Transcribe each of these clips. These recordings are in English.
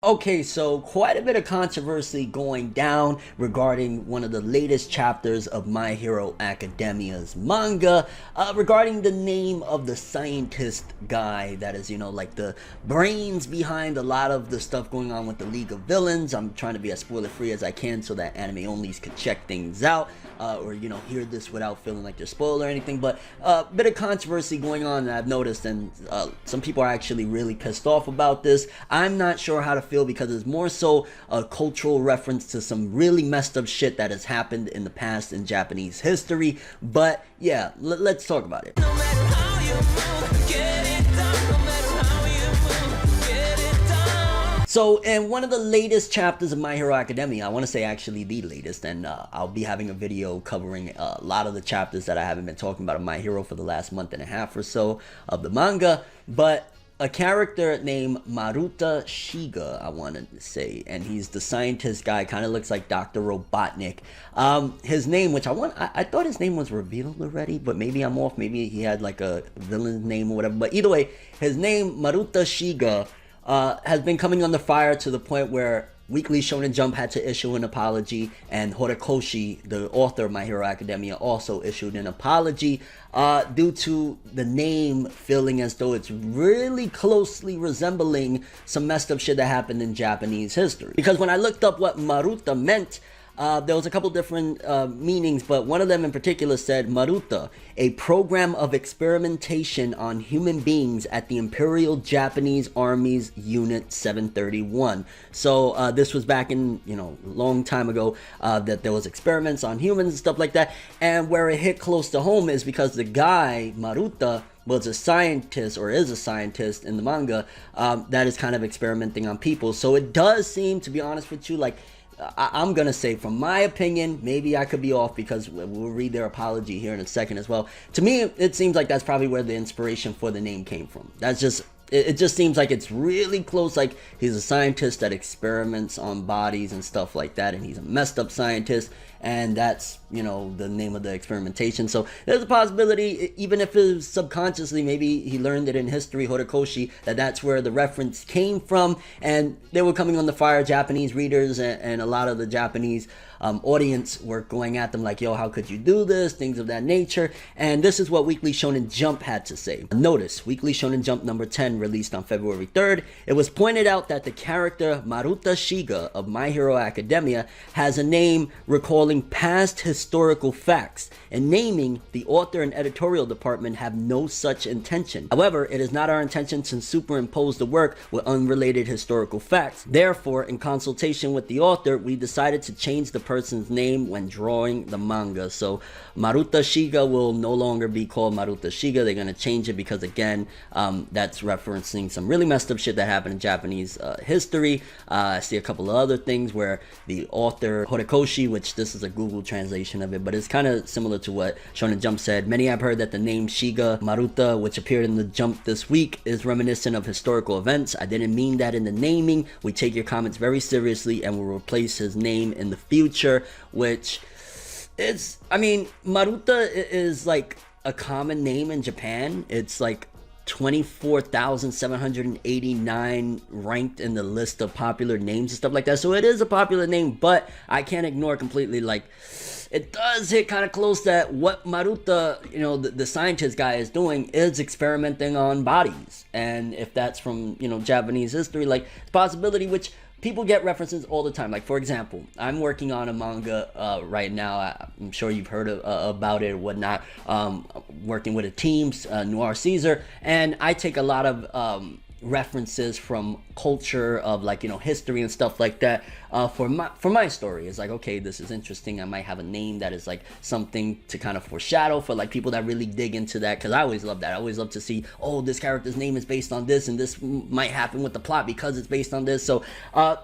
Okay, so quite a bit of controversy going down regarding one of the latest chapters of My Hero Academia's manga, regarding the name of the scientist guy that is, like the brains behind a lot of the stuff going on with the League of Villains. I'm trying to be as spoiler free as I can so that anime onlys could check things out, or, hear this without feeling like they're spoiled or anything. But a bit of controversy going on that I've noticed, and some people are actually really pissed off about this. I'm not sure how to feel because it's more so a cultural reference to some really messed up shit that has happened in the past in Japanese history. But yeah, let's talk about it. So in one of the latest chapters of My Hero Academia, I want to say actually the latest, and I'll be having a video covering a lot of the chapters that I haven't been talking about of My Hero for the last month and a half or so of the manga, but a character named Maruta Shiga, I want to say, and he's the scientist guy, kind of looks like Dr. Robotnik. His name, which I thought his name was revealed already, but maybe I'm off, maybe he had like a villain's name or whatever, but either way, his name, Maruta Shiga, has been coming under fire to the point where Weekly Shonen Jump had to issue an apology, and Horikoshi, the author of My Hero Academia, also issued an apology due to the name feeling as though it's really closely resembling some messed up shit that happened in Japanese history. Because when I looked up what Maruta meant, there was a couple different meanings, but one of them in particular said Maruta, a program of experimentation on human beings at the Imperial Japanese Army's Unit 731. So this was back in, a long time ago, that there was experiments on humans and stuff like that. And where it hit close to home is because the guy, Maruta, was a scientist, or is a scientist in the manga, that is kind of experimenting on people. So it does seem, to be honest with you, like, I'm gonna say, from my opinion, maybe I could be off because we'll read their apology here in a second as well. To me, it seems like that's probably where the inspiration for the name came from. That's just, it just seems like it's really close, like he's a scientist that experiments on bodies and stuff like that, and he's a messed up scientist, and that's, the name of the experimentation. So there's a possibility, even if it was subconsciously, maybe he learned it in history, Horikoshi, that's where the reference came from, and they were coming on the fire. Japanese readers and a lot of the Japanese audience were going at them like, yo, how could you do this, things of that nature. And this is what Weekly Shonen Jump had to say. Notice, Weekly Shonen Jump number 10, released on February 3rd, it was pointed out that the character Maruta Shiga of My Hero Academia has a name recalling past historical facts, and naming the author and editorial department have no such intention. However, it is not our intention to superimpose the work with unrelated historical facts. Therefore, in consultation with the author, we decided to change the person's name when drawing the manga. So Maruta Shiga will no longer be called Maruta Shiga. They're going to change it because, again, that's referencing some really messed up shit that happened in Japanese history. I see a couple of other things where the author Horikoshi, which this is a Google translation of it, but it's kind of similar to what Shonen Jump said. Many have heard that the name Shiga Maruta, which appeared in the Jump this week, is reminiscent of historical events. I didn't mean that in the naming. We take your comments very seriously and will replace his name in the future, which is, Maruta is like a common name in Japan. It's like 24,789 ranked in the list of popular names and stuff like that. So it is a popular name, but I can't ignore completely, like, it does hit kind of close that what Maruta, the scientist guy is doing is experimenting on bodies. And if that's from, Japanese history, like, it's a possibility, which people get references all the time. Like, for example, I'm working on a manga right now. I'm sure you've heard about it or whatnot. Working with a team, Noir Caesar, and I take a lot of references from culture of, like, history and stuff like that for my story. It's like, okay, this is interesting. I might have a name that is like something to kind of foreshadow for like people that really dig into that, because I always love that. I always love to see, oh, this character's name is based on this, and this might happen with the plot because it's based on this. So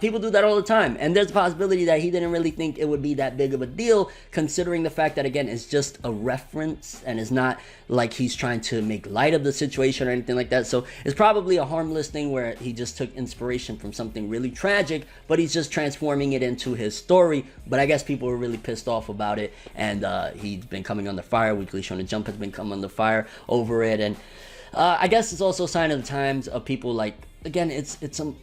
people do that all the time, and there's a possibility that he didn't really think it would be that big of a deal, considering the fact that, again, it's just a reference and it's not like he's trying to make light of the situation or anything like that. So it's probably a harmless thing where he just took inspiration from something really tragic, but he's just transforming it into his story. But I guess people were really pissed off about it, and he's been coming under fire. Weekly Shonen Jump has been coming under fire over it, and I guess it's also a sign of the times of people like again,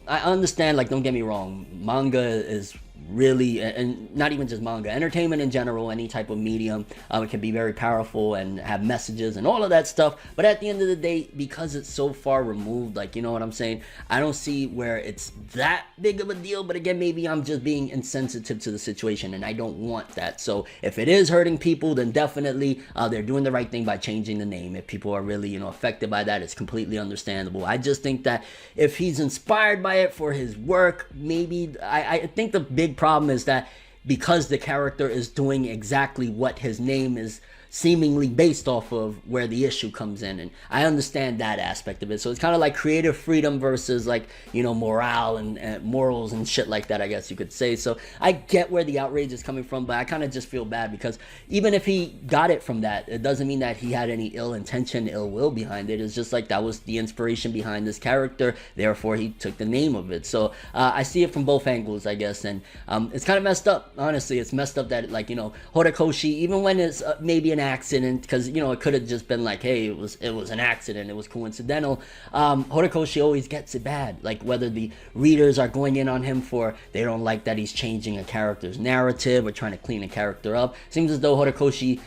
I understand, like, don't get me wrong, manga is really, and not even just manga, entertainment in general, any type of medium, it can be very powerful and have messages and all of that stuff. But at the end of the day, because it's so far removed, like, you know what I'm saying, I don't see where it's that big of a deal. But again, maybe I'm just being insensitive to the situation, and I don't want that. So if it is hurting people, then definitely they're doing the right thing by changing the name. If people are really, you know, affected by that, it's completely understandable. I just think that if he's inspired by it for his work, maybe I think the big problem is that because the character is doing exactly what his name is seemingly based off of, where the issue comes in. And I understand that aspect of it. So it's kind of like creative freedom versus, like, you know, morale and morals and shit like that, I guess you could say. So I get where the outrage is coming from, but I kind of just feel bad because even if he got it from that, it doesn't mean that he had any ill intention, ill will behind it. It's just like that was the inspiration behind this character, therefore he took the name of it. So I see it from both angles, I guess. And it's kind of messed up, honestly. It's messed up that, like, you know, Horikoshi, even when it's maybe an accident, because, you know, it could have just been like, hey, it was an accident, it was coincidental. Horikoshi always gets it bad, like whether the readers are going in on him for they don't like that he's changing a character's narrative or trying to clean a character up. Seems as though Horikoshi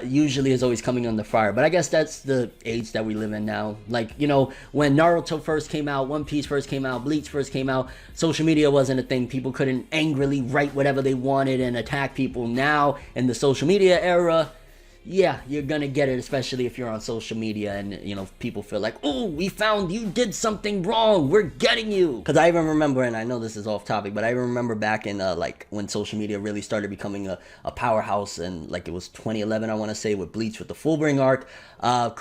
usually is always coming under fire. But I guess that's the age that we live in now. Like, you know, when Naruto first came out, One Piece first came out, Bleach first came out, social media wasn't a thing. People couldn't angrily write whatever they wanted and attack people. Now in the social media era, yeah, you're gonna get it, especially if you're on social media and, you know, people feel like, oh, we found you did something wrong, we're getting you. Because I even remember, and I know this is off topic, but I remember back in like when social media really started becoming a powerhouse, and like it was 2011, I want to say, with Bleach, with the Fullbring arc.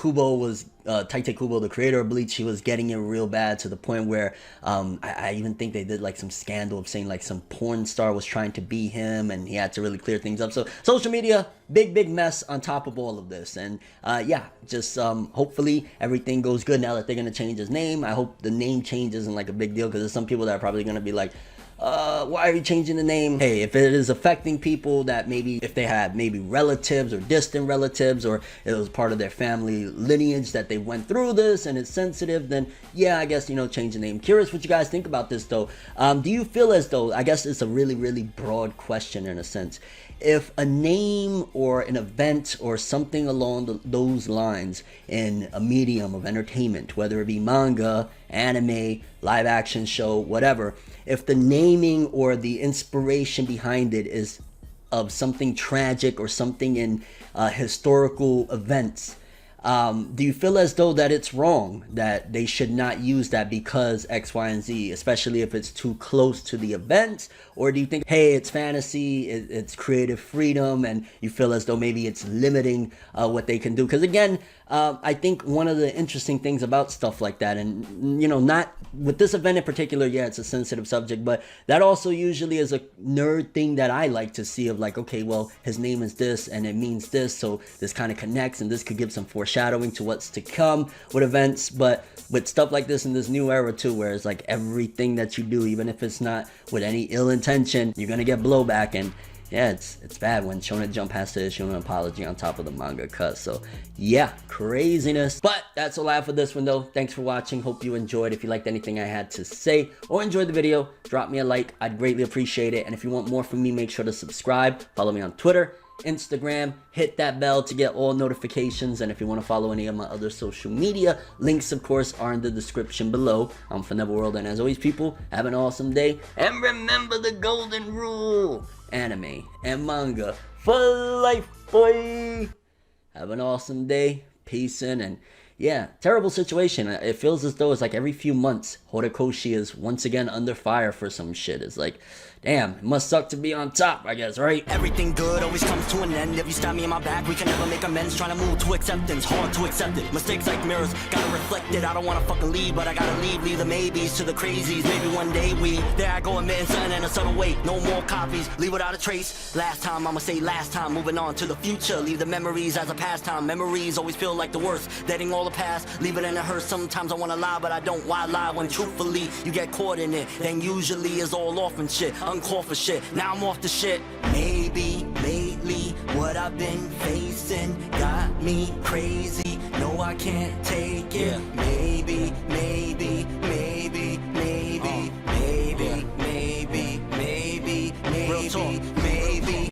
Kubo was Tite Kubo, the creator of Bleach. He was getting it real bad to the point where I even think they did like some scandal of saying like some porn star was trying to be him, and he had to really clear things up. So social media, big mess on top of all of this. And yeah, just hopefully everything goes good now that they're gonna change his name. I hope the name change isn't like a big deal, because there's some people that are probably gonna be like, why are you changing the name? Hey, if it is affecting people that maybe if they had maybe relatives or distant relatives, or it was part of their family lineage that they went through this and it's sensitive, then yeah, I guess, you know, change the name. Curious what you guys think about this though. Do you feel as though, I guess it's a really broad question in a sense, if a name or an event or something along those lines in a medium of entertainment, whether it be manga, anime, live action show, whatever, if the naming or the inspiration behind it is of something tragic or something in historical events, do you feel as though that it's wrong, that they should not use that because X, Y, and Z, especially if it's too close to the event? Or do you think, hey, it's fantasy, it's creative freedom, and you feel as though maybe it's limiting what they can do? Because again, I think one of the interesting things about stuff like that, and, you know, not with this event in particular, yeah, it's a sensitive subject, but that also usually is a nerd thing that I like to see, of like, okay, well, his name is this and it means this, so this kind of connects, and this could give some foreshadowing to what's to come with events. But with stuff like this in this new era too, where it's like everything that you do, even if it's not with any ill intention, you're gonna get blowback. And yeah, it's bad when Shonen Jump has to issue an apology on top of the manga cut. So yeah, craziness. But that's all I have for this one though. Thanks for watching. Hope you enjoyed. If you liked anything I had to say or enjoyed the video, drop me a like. I'd greatly appreciate it. And if you want more from me, make sure to subscribe. Follow me on Twitter, Instagram, hit that bell to get all notifications. And if you want to follow any of my other social media, links of course are in the description below. I'm ForneverWorld, and as always, people, have an awesome day, and remember the golden rule: anime and manga for life, boy. Have an awesome day, peace in. And yeah, terrible situation. It feels as though it's like every few months Horikoshi is once again under fire for some shit. It's like, damn, it must suck to be on top, I guess, right? Everything good always comes to an end. If you stab me in my back, we can never make amends. Trying to move to acceptance, hard to accept it. Mistakes like mirrors, gotta reflect it. I don't wanna fucking leave, but I gotta leave. Leave the maybes to the crazies. Maybe one day there I go, admitting something in a subtle way. No more copies, leave without a trace. Last time, I'ma say last time. Moving on to the future, leave the memories as a pastime. Memories always feel like the worst, letting all the past, leave it in a hearse. Sometimes I wanna lie, but I don't. Why lie when truthfully you get caught in it? Then usually it's all off and shit, uncalled for shit. Now I'm off the shit. Maybe lately what I've been facing got me crazy. No, I can't take it. Maybe